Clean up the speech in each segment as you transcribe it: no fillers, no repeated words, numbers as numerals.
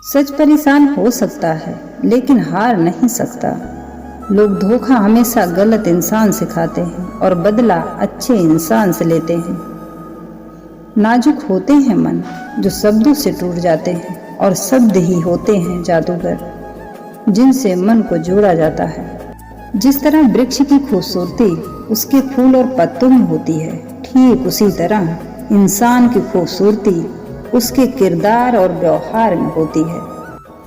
सच परेशान हो सकता है लेकिन हार नहीं सकता। लोग धोखा हमेशा गलत इंसान से खाते हैं और बदला अच्छे इंसान से लेते हैं। नाजुक होते हैं मन जो शब्दों से टूट जाते हैं, और शब्द ही होते हैं जादूगर जिनसे मन को जोड़ा जाता है। जिस तरह वृक्ष की खूबसूरती उसके फूल और पत्तों में होती है, ठीक उसी तरह इंसान की खूबसूरती उसके किरदार और व्यवहार में होती है।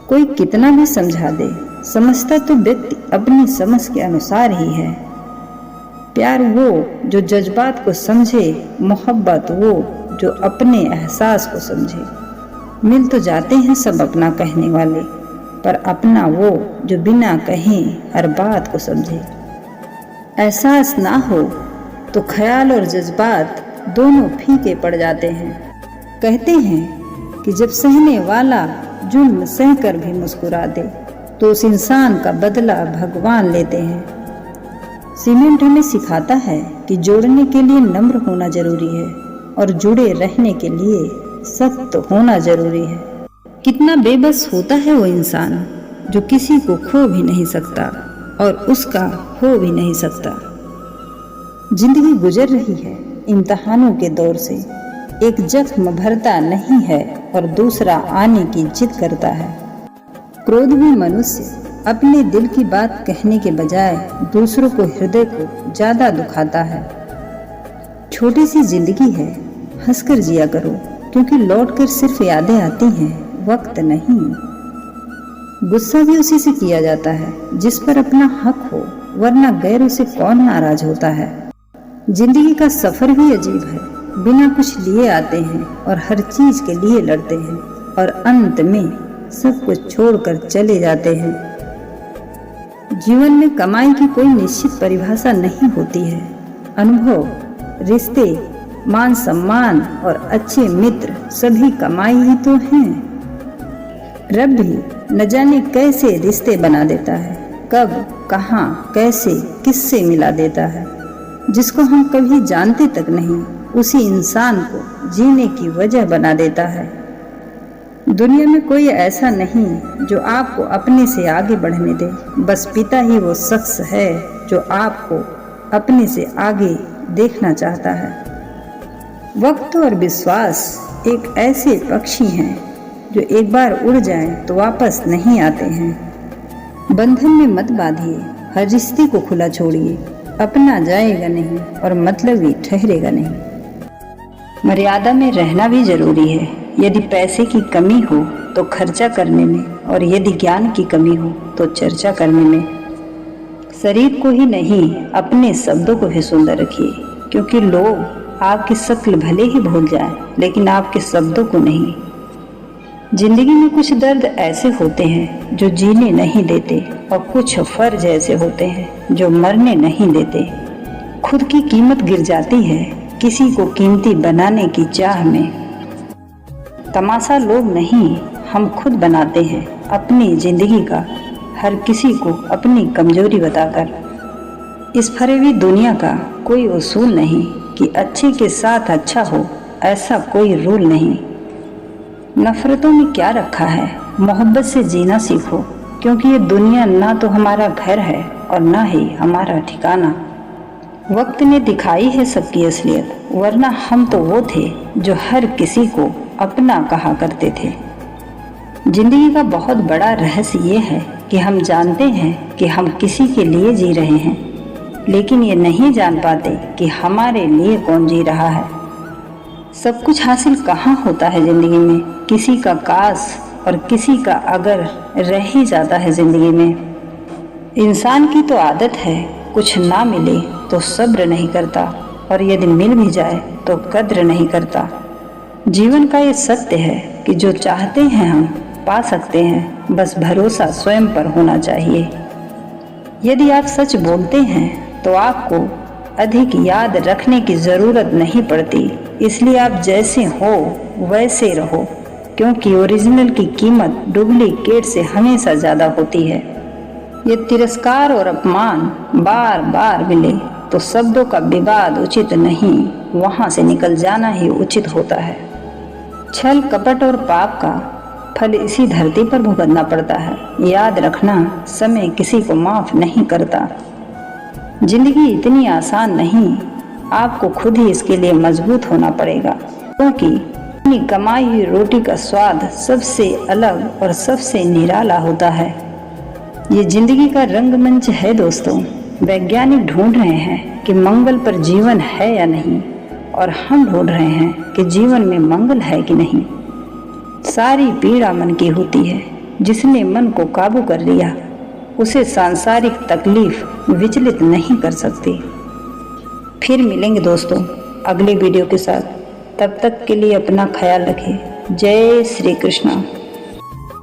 कोई कितना भी समझा दे, समझता तो व्यक्ति अपनी समझ के अनुसार ही है। प्यार वो जो जज्बात को समझे, मोहब्बत वो जो अपने एहसास को समझे। मिल तो जाते हैं सब अपना कहने वाले, पर अपना वो जो बिना कहे हर बात को समझे। एहसास ना हो तो ख्याल और जज्बात दोनों फीके पड़ जाते हैं। कहते हैं कि जब सहने वाला जुल्म सहकर भी मुस्कुरा दे तो उस इंसान का बदला भगवान लेते हैं। सीमेंट हमें सिखाता है कि जोड़ने के लिए नम्र होना जरूरी है और जुड़े रहने के लिए सख्त होना जरूरी है। कितना बेबस होता है वो इंसान जो किसी को खो भी नहीं सकता और उसका हो भी नहीं सकता। जिंदगी गुजर रही है इम्तिहानों के दौर से। एक जख्म भरता नहीं है और दूसरा आने की जिद करता है। क्रोध भी मनुष्य अपने दिल की बात कहने के बजाय दूसरों को हृदय को ज्यादा दुखाता है। छोटी सी जिंदगी है, हंसकर जिया करो, क्योंकि लौटकर सिर्फ यादें आती हैं, वक्त नहीं। गुस्सा भी उसी से किया जाता है जिस पर अपना हक हो, वरना गैरों से कौन नाराज होता है। जिंदगी का सफर भी अजीब है। बिना कुछ लिए आते हैं और हर चीज के लिए लड़ते हैं और अंत में सब कुछ छोड़कर चले जाते हैं। जीवन में कमाई की कोई निश्चित परिभाषा नहीं होती है। अनुभव, रिश्ते, मान सम्मान और अच्छे मित्र सभी कमाई ही तो हैं। रब भी न जाने कैसे रिश्ते बना देता है, कब, कहाँ, कैसे, किससे मिला देता है। जिसको हम कभी जानते तक नहीं, उसी इंसान को जीने की वजह बना देता है। दुनिया में कोई ऐसा नहीं जो आपको अपने से आगे बढ़ने दे। बस पिता ही वो शख्स है जो आपको अपने से आगे देखना चाहता है। वक्त और विश्वास एक ऐसे पक्षी हैं जो एक बार उड़ जाएं तो वापस नहीं आते हैं। बंधन में मत बांधिए, हर रिश्ते को खुला छोड़िए। अपना जाएगा नहीं और मतलबी ठहरेगा नहीं। मर्यादा में रहना भी जरूरी है। यदि पैसे की कमी हो तो खर्चा करने में, और यदि ज्ञान की कमी हो तो चर्चा करने में। शरीर को ही नहीं, अपने शब्दों को भी सुंदर रखिए, क्योंकि लोग आपकी शक्ल भले ही भूल जाएं, लेकिन आपके शब्दों को नहीं। जिंदगी में कुछ दर्द ऐसे होते हैं जो जीने नहीं देते, और कुछ फर्ज ऐसे होते हैं जो मरने नहीं देते। खुद की कीमत गिर जाती है किसी को कीमती बनाने की चाह में। तमाशा लोग नहीं, हम खुद बनाते हैं अपनी जिंदगी का, हर किसी को अपनी कमजोरी बताकर। इस फरेबी दुनिया का कोई उसूल नहीं कि अच्छे के साथ अच्छा हो, ऐसा कोई रूल नहीं। नफरतों में क्या रखा है, मोहब्बत से जीना सीखो, क्योंकि ये दुनिया ना तो हमारा घर है और ना ही हमारा ठिकाना। वक्त ने दिखाई है सबकी असलियत, वरना हम तो वो थे जो हर किसी को अपना कहा करते थे। जिंदगी का बहुत बड़ा रहस्य ये है कि हम जानते हैं कि हम किसी के लिए जी रहे हैं, लेकिन ये नहीं जान पाते कि हमारे लिए कौन जी रहा है। सब कुछ हासिल कहाँ होता है जिंदगी में, किसी का काश और किसी का अगर रह ही जाता है जिंदगी में। इंसान की तो आदत है कुछ ना मिले तो सब्र नहीं करता, और यदि मिल भी जाए तो कद्र नहीं करता। जीवन का ये सत्य है कि जो चाहते हैं हम पा सकते हैं, बस भरोसा स्वयं पर होना चाहिए। यदि आप सच बोलते हैं तो आपको अधिक याद रखने की ज़रूरत नहीं पड़ती, इसलिए आप जैसे हो वैसे रहो, क्योंकि ओरिजिनल की कीमत डुप्लीकेट से हमेशा ज़्यादा होती है। ये तिरस्कार और अपमान बार बार मिले तो शब्दों का विवाद उचित नहीं, वहाँ से निकल जाना ही उचित होता है। छल कपट और पाप का फल इसी धरती पर भुगतना पड़ता है। याद रखना, समय किसी को माफ नहीं करता। जिंदगी इतनी आसान नहीं, आपको खुद ही इसके लिए मजबूत होना पड़ेगा, क्योंकि अपनी कमाई हुई रोटी का स्वाद सबसे अलग और सबसे निराला होता है। ये जिंदगी का रंगमंच है दोस्तों। वैज्ञानिक ढूंढ रहे हैं कि मंगल पर जीवन है या नहीं, और हम ढूंढ रहे हैं कि जीवन में मंगल है कि नहीं। सारी पीड़ा मन की होती है। जिसने मन को काबू कर लिया, उसे सांसारिक तकलीफ विचलित नहीं कर सकती। फिर मिलेंगे दोस्तों अगले वीडियो के साथ। तब तक के लिए अपना ख्याल रखें। जय श्री कृष्ण।